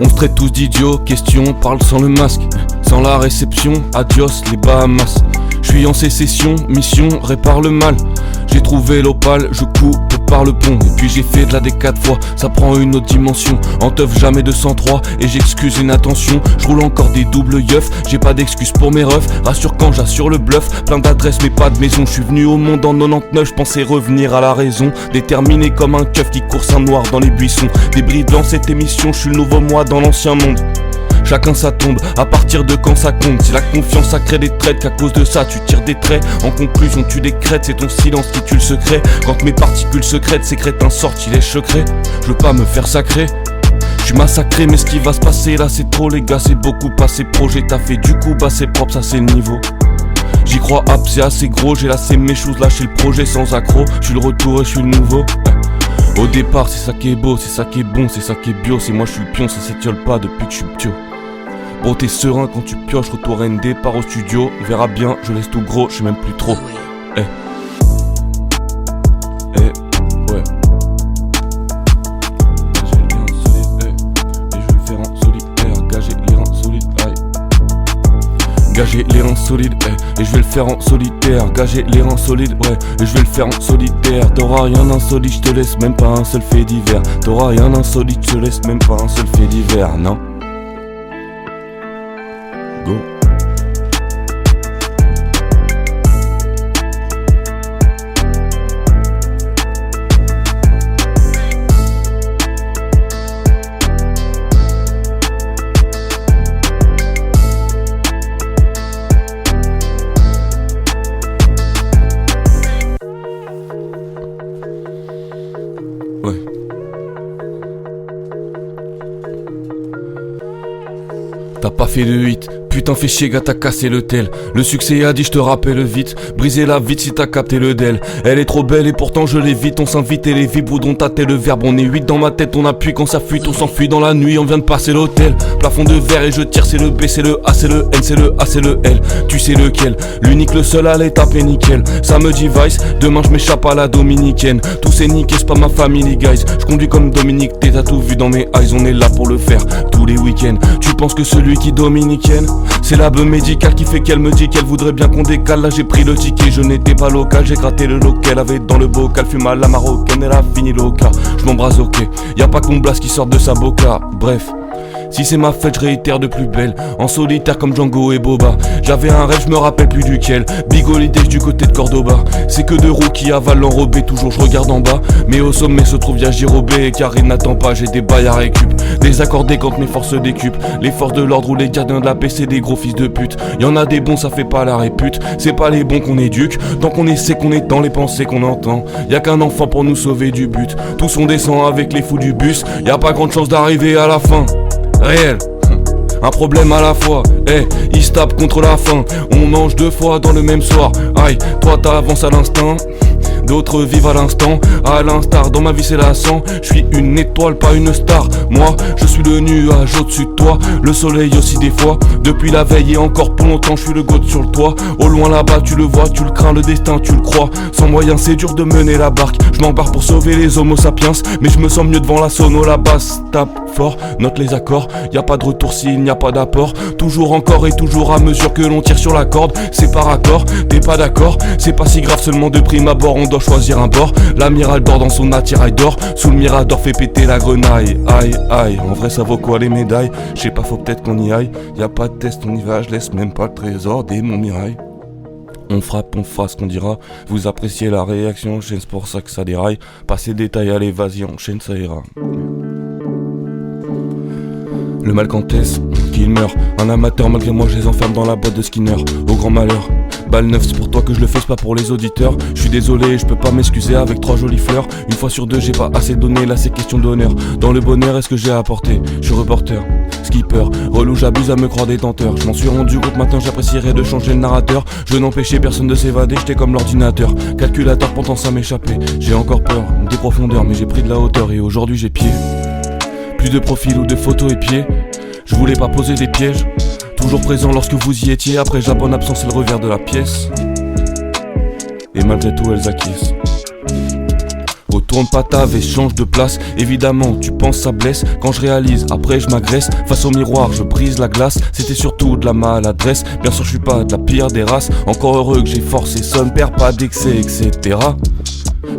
On se traite tous d'idiots, question, parle sans le masque. Sans la réception, adios les Bahamas. J'suis en sécession, mission, répare le mal. J'ai trouvé l'opale, je coupe par le pont. Et puis j'ai fait de la D4 fois, ça prend une autre dimension. En teuf jamais 203 et j'excuse l'inattention. J'roule encore des doubles yeufs, j'ai pas d'excuses pour mes refs. Rassure quand j'assure le bluff, plein d'adresses mais pas de maison. J'suis venu au monde en 99, j'pensais revenir à la raison. Déterminé comme un keuf qui course un noir dans les buissons. Débris dans cette émission, j'suis le nouveau moi dans l'ancien monde. Chacun sa tombe, à partir de quand ça compte. C'est la confiance ça crée des traits, qu'à cause de ça tu tires des traits. En conclusion tu décrètes, c'est ton silence qui tue le secret. Quand mes particules secrètes sécrètent un sortilège secret. Je veux pas me faire sacrer, je suis massacré mais ce qui va se passer là c'est trop les gars. C'est beaucoup passé projet, t'as fait du coup bah c'est propre, ça c'est le niveau. J'y crois hop c'est assez gros, j'ai lassé mes choses, lâché le projet sans accro. Je suis le retour et je suis le nouveau. Au départ c'est ça qui est beau, c'est ça qui est bon, c'est ça qui est bio. C'est moi je suis le pion, ça s'étiole pas depuis que je suis ptio. Bon t'es serein quand tu pioches, retour ND, part au studio. On verra bien, je laisse tout gros, je sais même plus trop. Ouais. Gager les reins solides, et je vais le faire en solitaire. Gager les reins solides, aïe. Gager les reins solides, et je vais le faire en solitaire. Gager les reins solides, ouais, et je vais le faire en solitaire. T'auras rien d'insolite, je te laisse même pas un seul fait divers. T'auras rien d'insolite, je te laisse même pas un seul fait divers, non. Go. Ouais. T'as pas fait de 8. Putain fais chier gars t'as cassé le tel. Le succès a dit je te rappelle vite. Briser la vite si t'as capté le del. Elle est trop belle et pourtant je l'évite. On s'invite et les vibres voudront tâter le verbe. On est 8 dans ma tête, on appuie quand ça fuite. On s'enfuit dans la nuit, on vient de passer l'hôtel. Plafond de verre et je tire, c'est le B, c'est le A, c'est le N, c'est le A, c'est le L. Tu sais lequel, l'unique, le seul à l'étape est nickel. Samedi Vice, demain je m'échappe à la dominicaine. Tout c'est niqué, c'est pas ma family guys. Je conduis comme Dominique, t'as tout vu dans mes eyes. On est là pour le faire tous les week-ends. Tu penses que celui qui dominicaine c'est la beuh médicale qui fait qu'elle me dit qu'elle voudrait bien qu'on décale. Là j'ai pris le ticket, je n'étais pas local. J'ai gratté le lot qu'elle avait dans le bocal. Fume à la marocaine, elle a fini l'oca. Je m'embrase ok, y'a pas qu'on blase qui sort de sa boca. Bref, si c'est ma fête, je réitère de plus belle. En solitaire comme Django et Boba. J'avais un rêve, je me rappelle plus duquel. Bigolidé du côté de Cordoba. C'est que deux roues qui avalent l'enrobé. Toujours je regarde en bas, mais au sommet se trouve Yagirobé. Car il n'attend pas, j'ai des bails à récup. Désaccordé quand mes forces décupent. Les forces de l'ordre ou les gardiens de la paix, c'est des gros fils de pute. Y'en a des bons, ça fait pas la répute. C'est pas les bons qu'on éduque. Tant qu'on essaie qu'on est dans les pensées qu'on entend. Y'a qu'un enfant pour nous sauver du but. Tous on descend avec les fous du bus. Y'a pas grande chance d'arriver à la fin. Réel, un problème à la fois, il se tape contre la faim. On mange 2 fois dans le même soir. Aïe, toi t'avances à l'instinct, d'autres vivent à l'instant. À l'instar, dans ma vie c'est la sang. Je suis une étoile, pas une star. Moi, je suis le nuage au-dessus de toi. Le soleil aussi des fois. Depuis la veille et encore pour longtemps, je suis le goat sur le toit. Au loin là-bas, tu le vois, tu le crains, le destin, tu le crois. Sans moyen, c'est dur de mener la barque. Je m'embarque pour sauver les homo sapiens. Mais je me sens mieux devant la sono, la basse tape fort, note les accords. Y a pas de retour s'il n'y a pas d'apport. Toujours encore et toujours à mesure que l'on tire sur la corde. C'est par accord, t'es pas d'accord. C'est pas si grave, seulement de prime abord on doit choisir un bord. L'amiral dort dans son attirail d'or. Sous le mirador fait péter la grenaille. Aïe aïe, en vrai ça vaut quoi les médailles? Je sais pas, faut peut-être qu'on y aille. Y a pas de test, on y va, je laisse même pas le trésor des mon mirail. On frappe, on fera ce qu'on dira. Vous appréciez la réaction, c'est pour ça que ça déraille. Passez le détail, allez vas-y, enchaîne, ça ira. Le malcantès, qu'il meurt. Un amateur malgré moi, je les enferme dans la boîte de Skinner. Au grand malheur. Balle 9, c'est pour toi que je le fais, c'est pas pour les auditeurs. Je suis désolé, je peux pas m'excuser avec 3 jolies fleurs. Une fois sur 2, j'ai pas assez donné, là c'est question d'honneur. Dans le bonheur, est-ce que j'ai apporté? Je suis reporter, skipper, relou, j'abuse à me croire détenteur. Je m'en suis rendu compte, maintenant j'apprécierais de changer le narrateur. Je n'empêchais personne de s'évader, j'étais comme l'ordinateur. Calculateur, pourtant ça m'échappait. J'ai encore peur, des profondeurs, mais j'ai pris de la hauteur et aujourd'hui j'ai pied. Plus de profil ou de photos et pieds. Je voulais pas poser des pièges. Toujours présent lorsque vous y étiez. Après la bonne absence et le revers de la pièce. Et malgré tout elles acquiescent. Retourne pas ta veste, change de place. Évidemment, tu penses ça blesse. Quand je réalise, après je m'agresse. Face au miroir, je brise la glace. C'était surtout de la maladresse. Bien sûr, je suis pas de la pire des races. Encore heureux que j'ai forcé son père, pas d'excès, etc.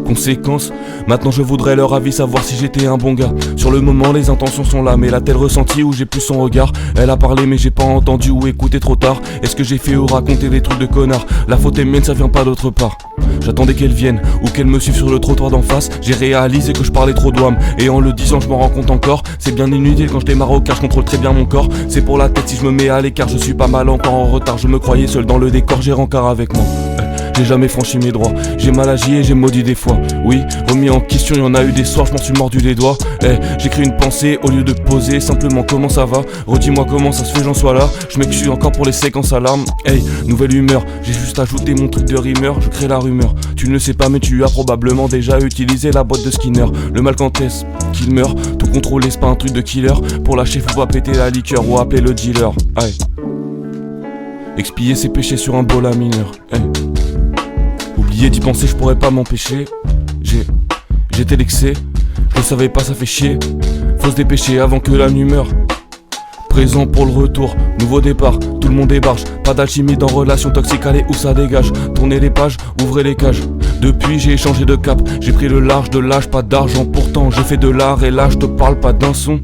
Conséquence, maintenant je voudrais leur avis, savoir si j'étais un bon gars. Sur le moment les intentions sont là, mais l'a-t-elle ressenti ou j'ai plus son regard? Elle a parlé mais j'ai pas entendu ou écouté trop tard. Est-ce que j'ai fait ou raconté des trucs de connard? La faute est mienne, ça vient pas d'autre part. J'attendais qu'elle vienne ou qu'elle me suive sur le trottoir d'en face. J'ai réalisé que je parlais trop d'ouam, et en le disant je m'en rends compte encore. C'est bien inutile quand je démarre au car, je contrôle très bien mon corps. C'est pour la tête si je me mets à l'écart, je suis pas mal encore en retard. Je me croyais seul dans le décor, j'ai rencard avec moi. J'ai jamais franchi mes droits, j'ai mal agi et j'ai maudit des fois. Oui, remis en question, y'en a eu des soirs, je m'en suis mordu les doigts. J'écris une pensée au lieu de poser simplement comment ça va. Redis-moi comment ça se fait j'en sois là. Je m'excuse encore pour les séquences alarmes. Nouvelle humeur, j'ai juste ajouté mon truc de rimeur. Je crée la rumeur, tu ne le sais pas mais tu as probablement déjà utilisé la boîte de Skinner. Le mal quand est-ce qu'il meurt, tout contrôler c'est pas un truc de killer. Pour lâcher faut pas péter la liqueur ou appeler le dealer. Expier ses péchés sur un bol à mineur. Oublier d'y penser, je pourrais pas m'empêcher. J'étais l'excès, je le savais pas, ça fait chier. Faut se dépêcher avant que la nuit meure. Présent pour le retour, nouveau départ, tout le monde débarche. Pas d'alchimie dans relation toxique, allez où ça dégage. Tournez les pages, ouvrez les cages. Depuis j'ai changé de cap, j'ai pris le large de l'âge, pas d'argent. Pourtant j'ai fait de l'art et là je te parle pas d'un son.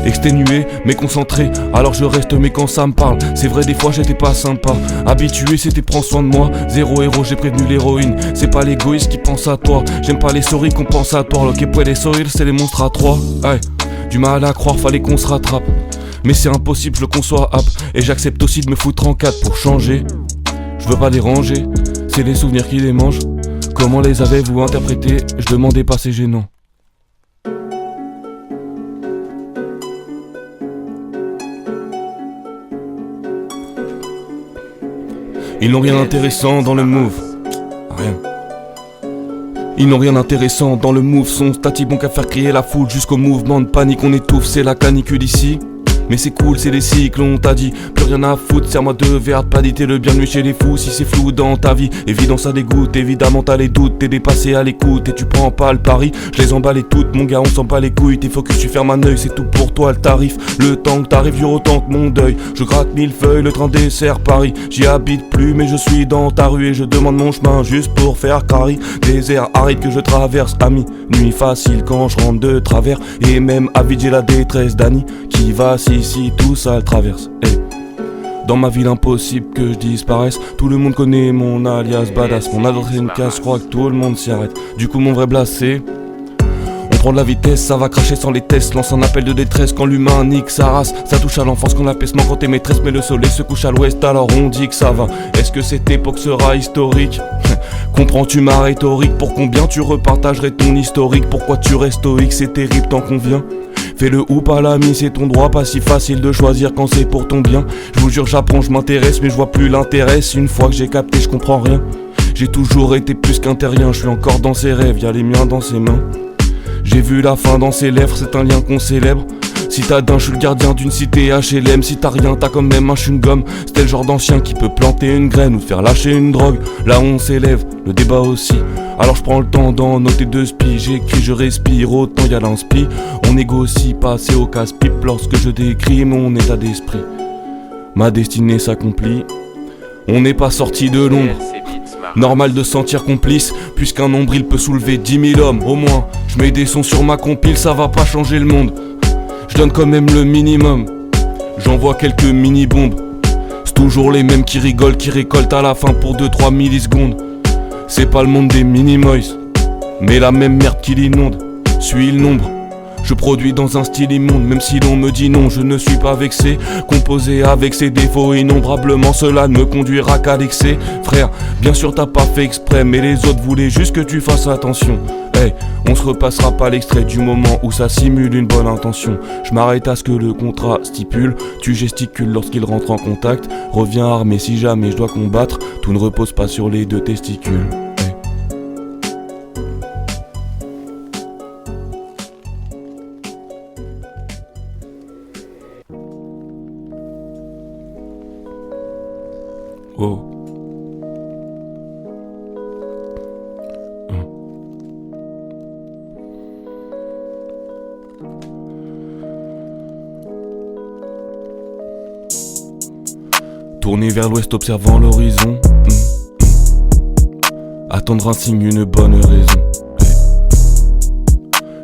Exténué, mais concentré, alors je reste mais quand ça me parle. C'est vrai des fois j'étais pas sympa. Habitué c'était prends soin de moi. Zéro héros j'ai prévenu l'héroïne. C'est pas l'égoïste qui pense à toi. J'aime pas les souris qu'on pense à toi. Lo que puede sourire c'est les monstres à trois. Du mal à croire fallait qu'on se rattrape. Mais c'est impossible je le conçois hop. Et j'accepte aussi de me foutre en quatre pour changer. Je veux pas déranger, c'est les souvenirs qui les mangent. Comment les avez-vous interprétés? Je demandais pas, c'est gênant. Ils n'ont rien d'intéressant dans le move. Rien. Ils n'ont rien d'intéressant dans le move. Son statique bon qu'à faire crier la foule. Jusqu'au mouvement de panique on étouffe. C'est la canicule ici. Mais c'est cool, c'est des cycles, on t'a dit. Plus rien à foutre, serre-moi deux verres de panité. Le bienvenu chez les fous, si c'est flou dans ta vie. Évident ça dégoûte, évidemment t'as les doutes. T'es dépassé à l'écoute et tu prends pas le pari. Je les emballe toutes, mon gars, on s'en bat les couilles. T'es focus, tu fermes un œil, c'est tout pour toi le tarif. Le temps que t'arrives dure autant que mon deuil. Je gratte 1000 feuilles, le train dessert Paris. J'y habite plus mais je suis dans ta rue. Et je demande mon chemin juste pour faire carry. Désert aride que je traverse, ami. Nuit facile quand je rentre de travers. Et même avide j'ai la détresse d'Annie qui va si tout ça le traverse. Dans ma ville impossible que je disparaisse. Tout le monde connaît mon alias badass. Mon adresse est une casse, je crois que tout le monde s'y arrête. Du coup mon vrai blast c'est: on prend de la vitesse, ça va cracher sans les tests. Lance un appel de détresse quand l'humain nique sa race. Ça touche à l'enfance qu'on apaisement quand t'es maîtresse. Mais le soleil se couche à l'ouest alors on dit que ça va. Est-ce que cette époque sera historique? Comprends-tu ma rhétorique? Pour combien tu repartagerais ton historique? Pourquoi tu restes stoïque? C'est terrible tant qu'on vient. Fais-le ou pas l'ami, c'est ton droit, pas si facile de choisir quand c'est pour ton bien. Je vous jure j'apprends, je m'intéresse mais je vois plus l'intérêt. Une fois que j'ai capté je comprends rien. J'ai toujours été plus qu'un terrien, je suis encore dans ses rêves, y'a les miens dans ses mains. J'ai vu la fin dans ses lèvres, c'est un lien qu'on célèbre. Si t'as d'un, je suis le gardien d'une cité HLM. Si t'as rien, t'as quand même un chewing-gum. C'était le genre d'ancien qui peut planter une graine ou te faire lâcher une drogue. Là on s'élève, le débat aussi. Alors je prends le temps d'en noter deux spies. J'écris, je respire, autant y'a l'inspi. On négocie, passer au casse-pipe lorsque je décris mon état d'esprit. Ma destinée s'accomplit. On n'est pas sorti de l'ombre. Normal de sentir complice, puisqu'un nombril peut soulever 10 000 hommes, au moins. Je mets des sons sur ma compile, ça va pas changer le monde. Je donne quand même le minimum. J'envoie quelques mini-bombes. C'est toujours les mêmes qui rigolent, qui récoltent à la fin pour 2-3 millisecondes. C'est pas le monde des mini-moys, mais la même merde qui l'inonde. Suis le nombre. Je produis dans un style immonde, même si l'on me dit non, je ne suis pas vexé. Composé avec ses défauts innombrablement, cela ne me conduira qu'à l'excès. Frère, bien sûr t'as pas fait exprès, mais les autres voulaient juste que tu fasses attention. On se repassera pas l'extrait du moment où ça simule une bonne intention. Je m'arrête à ce que le contrat stipule. Tu gesticules lorsqu'il rentre en contact. Reviens armé si jamais je dois combattre. Tout ne repose pas sur les deux testicules. Oh. Tourné vers l'ouest observant l'horizon. Attendre un signe, une bonne raison.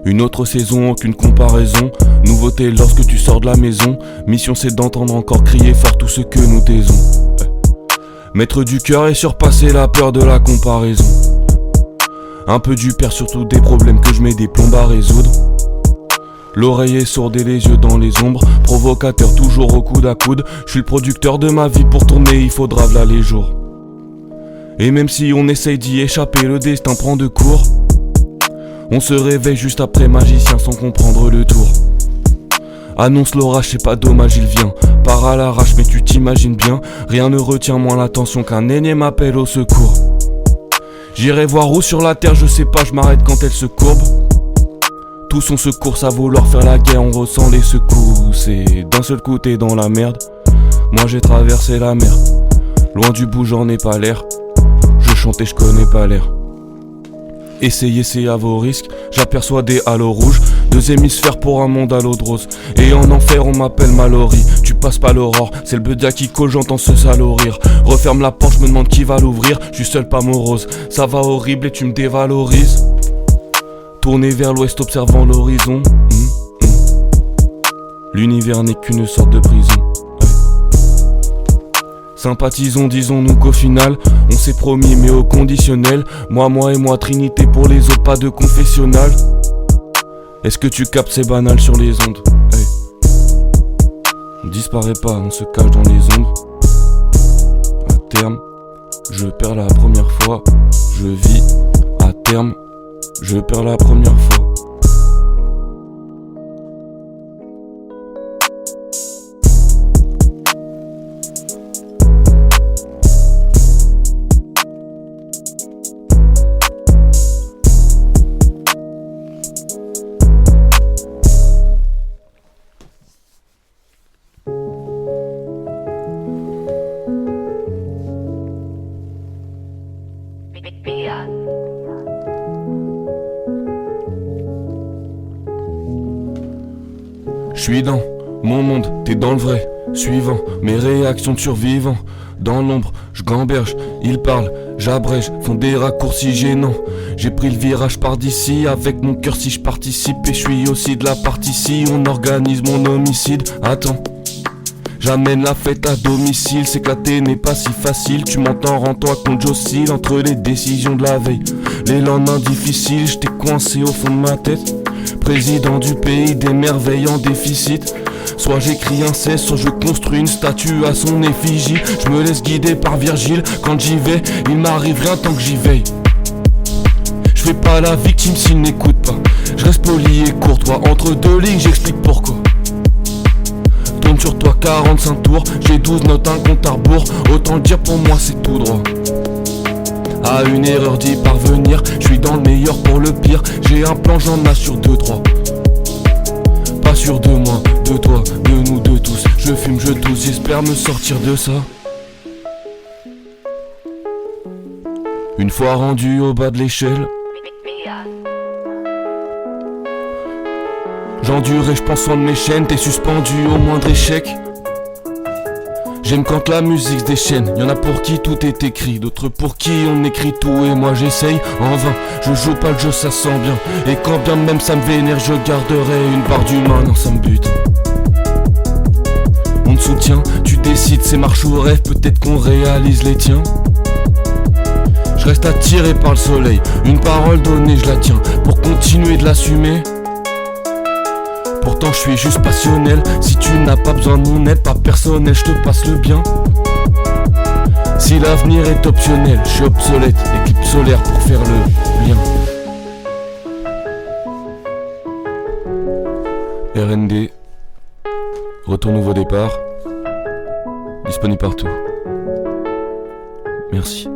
Une autre saison, aucune comparaison. Nouveauté lorsque tu sors de la maison. Mission c'est d'entendre encore crier fort tout ce que nous taisons. Mettre du cœur et surpasser la peur de la comparaison. Un peu du père, surtout des problèmes que je mets des plombes à résoudre. L'oreille est sourde et les yeux dans les ombres. Provocateur toujours au coude à coude. Je suis le producteur de ma vie, pour tourner il faudra v'là les jours. Et même si on essaye d'y échapper, le destin prend de court. On se réveille juste après magicien sans comprendre le tour. Annonce l'orage, c'est pas dommage, il vient. Part à l'arrache, mais tu t'imagines bien. Rien ne retient moins l'attention qu'un énième appel au secours. J'irai voir où sur la terre, je sais pas, je m'arrête quand elle se courbe. Tous on se course à vouloir faire la guerre, on ressent les secousses. Et d'un seul coup t'es dans la merde. Moi j'ai traversé la mer. Loin du bout j'en ai pas l'air. Je chante et je connais pas l'air. Essayez, c'est à vos risques. J'aperçois des halos rouges. 2 hémisphères pour un monde à l'eau de rose. Et en enfer on m'appelle Mallory. Tu passes pas l'aurore, c'est le bedia qui colle, j'entends ce salaud rire. Referme la porte, je me demande qui va l'ouvrir. Je suis seul pas morose, ça va horrible et tu me dévalorises. Tourné vers l'ouest observant l'horizon. L'univers n'est qu'une sorte de prison. Sympathisons, disons-nous qu'au final on s'est promis mais au conditionnel. Moi et moi, trinité pour les autres, pas de confessionnal. Est-ce que tu captes, c'est banal sur les ondes? On disparaît pas, on se cache dans les ombres. À terme, je perds la première fois. Je vis, à terme, je perds la première fois. Je suis dans mon monde, t'es dans le vrai. Suivant mes réactions de survivants. Dans l'ombre, je gamberge, ils parlent, j'abrège, font des raccourcis gênants. J'ai pris le virage par d'ici, avec mon cœur si je participe. Et je suis aussi de la partie si on organise mon homicide. Attends, j'amène la fête à domicile, s'éclater n'est pas si facile. Tu m'entends, rends-toi compte, j'oscille entre les décisions de la veille. Les lendemains difficiles, j'étais coincé au fond de ma tête. Président du pays des merveilles en déficit. Soit j'écris un cesse, soit je construis une statue à son effigie. Je me laisse guider par Virgile, quand j'y vais, il m'arrive rien tant que j'y veille. Je fais pas la victime s'il n'écoute pas. Je reste poli et courtois, entre deux lignes j'explique pourquoi. Tourne sur toi 45 tours, j'ai 12 notes, un compte à rebours. Autant le dire pour moi c'est tout droit. À une erreur d'y parvenir, je suis dans le meilleur pour le pire. J'ai un plan, j'en assure 2-3. Pas sûr de moi, de toi, de nous, de tous. Je fume, je tousse, j'espère me sortir de ça. Une fois rendu au bas de l'échelle, j'endure et je pense en de mes chaînes. T'es suspendu au moindre échec. J'aime quand la musique se déchaîne. Y'en a pour qui tout est écrit, d'autres pour qui on écrit tout. Et moi j'essaye en vain, je joue pas le jeu, ça sent bien. Et quand bien même ça me vénère, je garderai une part d'humain. Non, ça me bute. On te soutient, tu décides, c'est marche ou rêve. Peut-être qu'on réalise les tiens. Je reste attiré par le soleil. Une parole donnée, je la tiens. Pour continuer de l'assumer. Pourtant je suis juste passionnel. Si tu n'as pas besoin de mon aide, pas personnel, je te passe le bien. Si l'avenir est optionnel, je suis obsolète. Éclipse solaire pour faire le lien. RND, retour nouveau départ. Disponible partout. Merci.